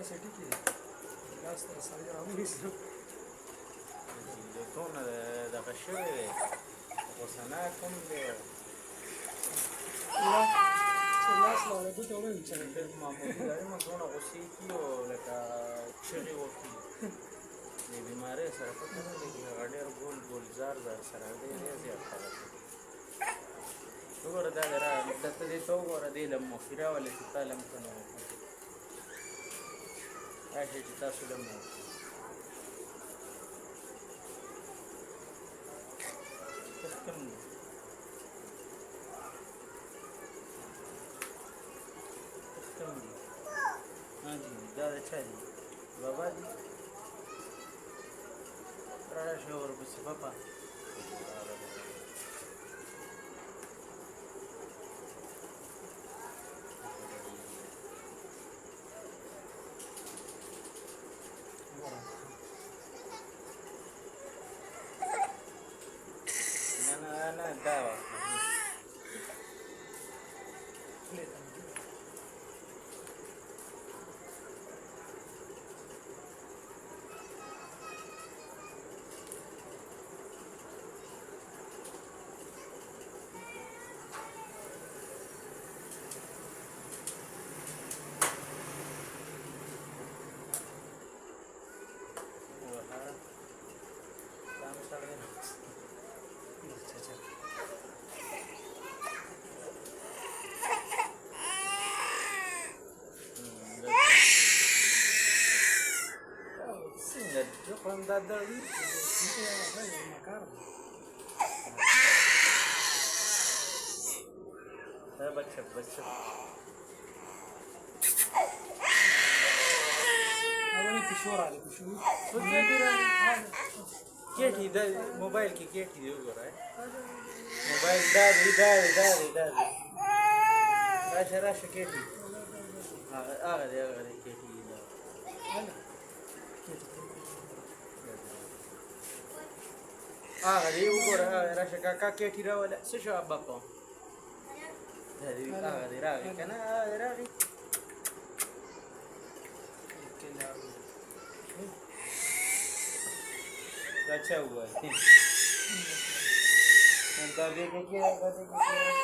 त्यासाठी की जास्त सगळ्या आम्ही يكون هذا الشيء وصناكم الناس لو لقيت ولا يمكن ما موجود دائما دون غسيكي ولك شغي وفي بیماری سره پته نه لګي هغه ډېر ګول زار سره ډېر زیات خلک وګوره دا دته دې ته وګوره دې له مغفره ولې چې تا لم کنه راشي چې تاسو لم کم ها جی دا چا دي بابا دي راشي ورپسې پاپا نه دا Quando dá dali, uma cara. بتشب هذا مشوار عليك شو؟ كيتي ده موبايل كيتي دي وګورئ موبايل دا راشه كيتي هغه كيتي دا هغه دی وګوره راشه کاکا کېټي راوله څه شو بابا هغه دی راغی که نه راغی دا چا ووایي دا بیا کې